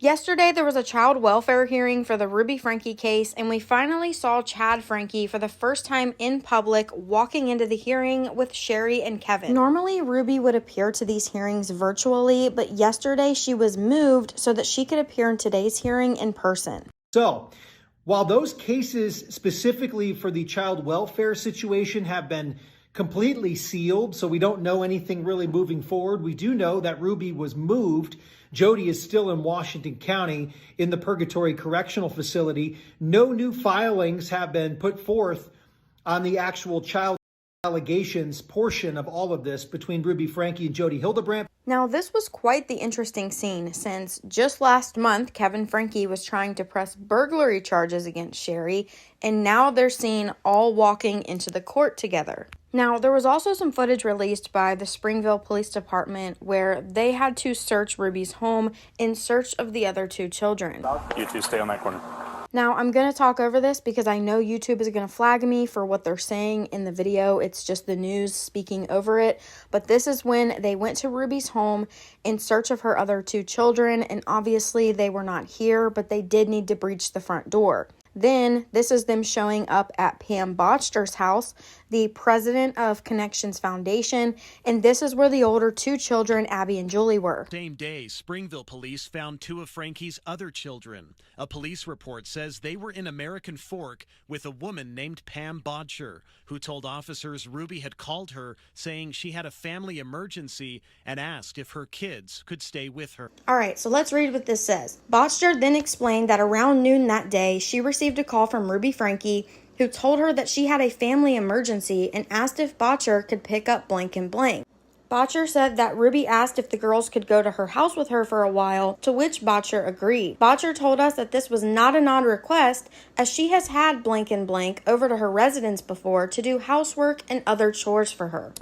Yesterday, there was a child welfare hearing for the Ruby Franke case, and we finally saw Chad Franke for the first time in public walking into the hearing with Shari and Kevin. Normally, Ruby would appear to these hearings virtually, but yesterday she was moved so that she could appear in today's hearing in person. So, while those cases specifically for the child welfare situation have been completely sealed, so we don't know anything really moving forward, we do know that Ruby was moved. Jodi is still in Washington County in the Purgatory Correctional Facility. No new filings have been put forth on the actual child allegations portion of all of this between Ruby Franke and Jodi Hilderbrandt. Now, this was quite the interesting scene since just last month, Kevin Franke was trying to press burglary charges against Shari, and now they're seen all walking into the court together. Now, there was also some footage released by the Springville Police Department where they had to search Ruby's home in search of the other two children. You two stay on that corner. Now, I'm going to talk over this because I know YouTube is going to flag me for what they're saying in the video. It's just the news speaking over it. But this is when they went to Ruby's home in search of her other two children. And obviously they were not here, but they did need to breach the front door. Then this is them showing up at Pam Bodtcher's house, the president of Connexions Foundation, and this is where the older two children, Abby and Julie, were. Same day, Springville police found two of Franke's other children. A police report says they were in American Fork with a woman named Pam Bodtcher, who told officers Ruby had called her saying she had a family emergency and asked if her kids could stay with her. All right, so let's read what this says. Bodtcher then explained that around noon that day, she received a call from Ruby Franke, who told her that she had a family emergency and asked if Bodtcher could pick up blank and blank. Bodtcher said that Ruby asked if the girls could go to her house with her for a while, to which Bodtcher agreed. Bodtcher told us that this was not an odd request, as she has had blank and blank over to her residence before to do housework and other chores for her.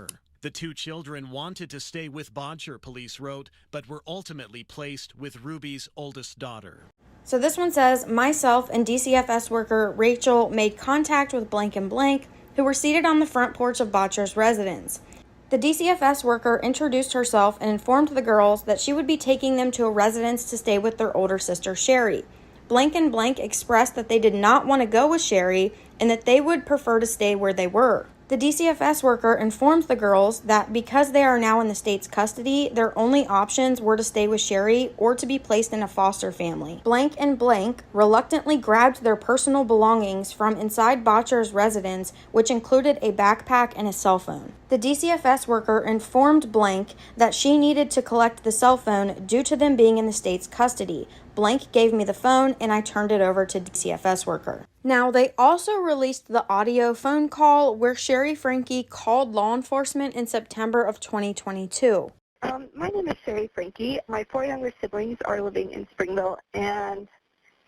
The two children wanted to stay with Bodtcher, police wrote, but were ultimately placed with Ruby's oldest daughter. So this one says, myself and DCFS worker Rachel made contact with blank and blank, who were seated on the front porch of Bodtcher's residence. The DCFS worker introduced herself and informed the girls that she would be taking them to a residence to stay with their older sister, Shari. Blank and blank expressed that they did not want to go with Shari and that they would prefer to stay where they were. The DCFS worker informed the girls that because they are now in the state's custody, their only options were to stay with Shari or to be placed in a foster family. Blank and blank reluctantly grabbed their personal belongings from inside Bodtcher's residence, which included a backpack and a cell phone. The DCFS worker informed blank that she needed to collect the cell phone due to them being in the state's custody. Blank gave me the phone and I turned it over to DCFS worker. Now, they also released the audio phone call where Shari Franke called law enforcement in September of 2022. My name is Shari Franke. My 4 younger siblings are living in Springville, and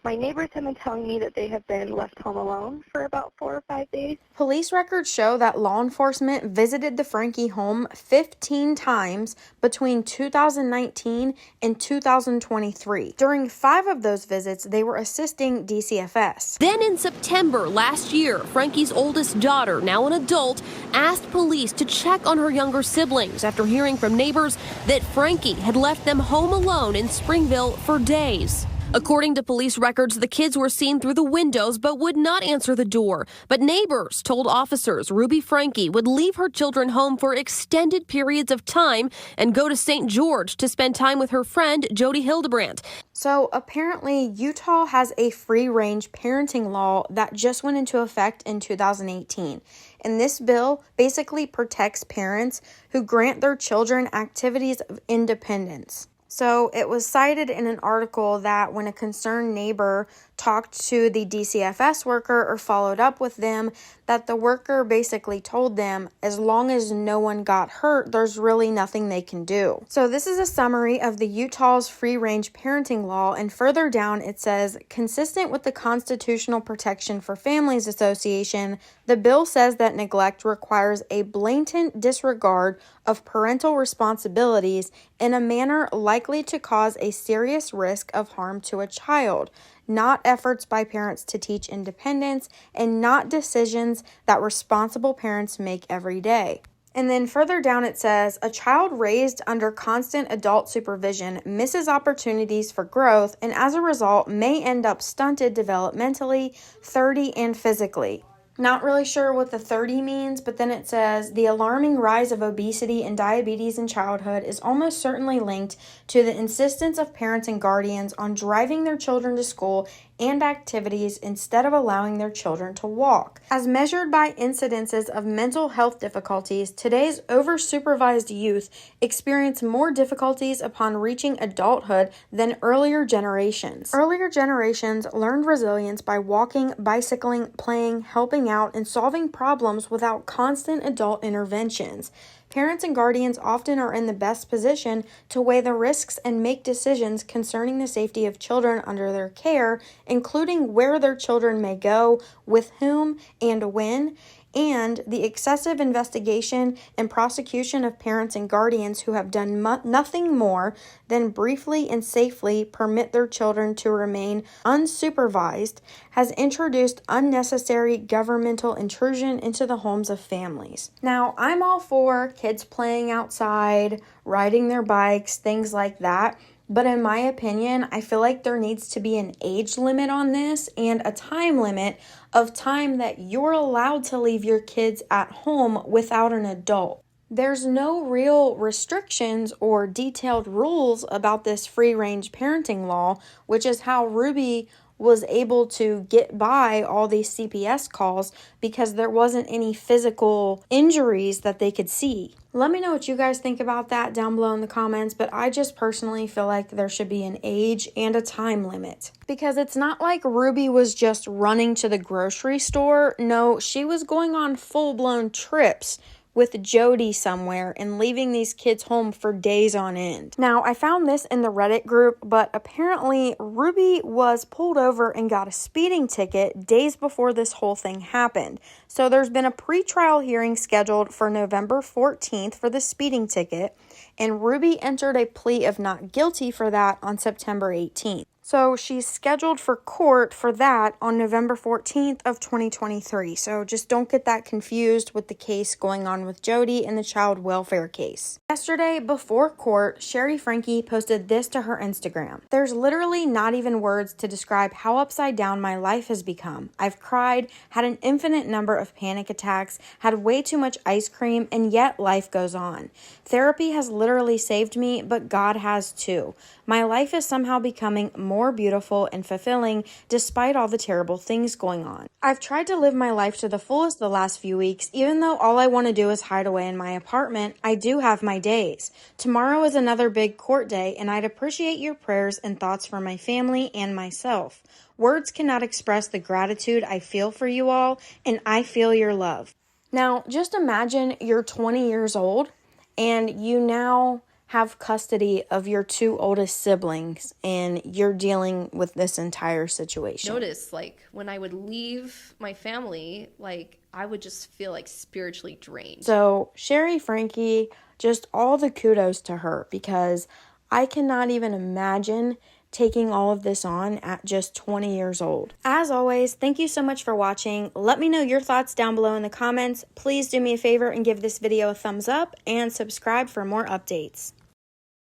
my neighbors have been telling me that they have been left home alone for about 4 or 5 days. Police records show that law enforcement visited the Franke home 15 times between 2019 and 2023. During 5 of those visits, they were assisting DCFS. Then in September last year, Franke's oldest daughter, now an adult, asked police to check on her younger siblings after hearing from neighbors that Franke had left them home alone in Springville for days. According to police records, the kids were seen through the windows but would not answer the door. But neighbors told officers Ruby Franke would leave her children home for extended periods of time and go to St. George to spend time with her friend Jodi Hilderbrandt. So apparently Utah has a free-range parenting law that just went into effect in 2018. And this bill basically protects parents who grant their children activities of independence. So it was cited in an article that when a concerned neighbor talked to the DCFS worker or followed up with them, that the worker basically told them as long as no one got hurt, there's really nothing they can do. So this is a summary of the Utah's free-range parenting law, and further down it says, consistent with the Constitutional Protection for Families Association, the bill says that neglect requires a blatant disregard of parental responsibilities in a manner likely to cause a serious risk of harm to a child, not efforts by parents to teach independence, and not decisions that responsible parents make every day. And then further down it says, a child raised under constant adult supervision misses opportunities for growth and as a result may end up stunted developmentally, 30, and physically. Not really sure what the 30 means, but then it says, the alarming rise of obesity and diabetes in childhood is almost certainly linked to the insistence of parents and guardians on driving their children to school and activities instead of allowing their children to walk. As measured by incidences of mental health difficulties, today's over-supervised youth experience more difficulties upon reaching adulthood than earlier generations. Earlier generations learned resilience by walking, bicycling, playing, helping out, and solving problems without constant adult interventions. Parents and guardians often are in the best position to weigh the risks and make decisions concerning the safety of children under their care, including where their children may go, with whom, and when, and the excessive investigation and prosecution of parents and guardians who have done nothing more than briefly and safely permit their children to remain unsupervised has introduced unnecessary governmental intrusion into the homes of families. Now, I'm all for kids playing outside, riding their bikes, things like that. But in my opinion, I feel like there needs to be an age limit on this and a time limit of time that you're allowed to leave your kids at home without an adult. There's no real restrictions or detailed rules about this free-range parenting law, which is how Ruby was able to get by all these CPS calls because there wasn't any physical injuries that they could see. Let me know what you guys think about that down below in the comments, but I just personally feel like there should be an age and a time limit. Because it's not like Ruby was just running to the grocery store. No, she was going on full-blown trips with Jodi somewhere and leaving these kids home for days on end. Now, I found this in the Reddit group, but apparently Ruby was pulled over and got a speeding ticket days before this whole thing happened. So there's been a pretrial hearing scheduled for November 14th for the speeding ticket, and Ruby entered a plea of not guilty for that on September 18th. So she's scheduled for court for that on November 14th of 2023. So just don't get that confused with the case going on with Jodi and the child welfare case. Yesterday, before court, Shari Franke posted this to her Instagram. There's literally not even words to describe how upside down my life has become. I've cried, had an infinite number of panic attacks, had way too much ice cream, and yet life goes on. Therapy has literally saved me, but God has too. My life is somehow becoming more beautiful and fulfilling despite all the terrible things going on. I've tried to live my life to the fullest the last few weeks. Even though all I want to do is hide away in my apartment, I do have my days. Tomorrow is another big court day, and I'd appreciate your prayers and thoughts for my family and myself. Words cannot express the gratitude I feel for you all, and I feel your love. Now, just imagine you're 20 years old and you now have custody of your two oldest siblings and you're dealing with this entire situation. Notice, like, when I would leave my family, like, I would just feel like spiritually drained. So Shari Franke, just all the kudos to her, because I cannot even imagine taking all of this on at just 20 years old. As always, thank you so much for watching. Let me know your thoughts down below in the comments. Please do me a favor and give this video a thumbs up and subscribe for more updates.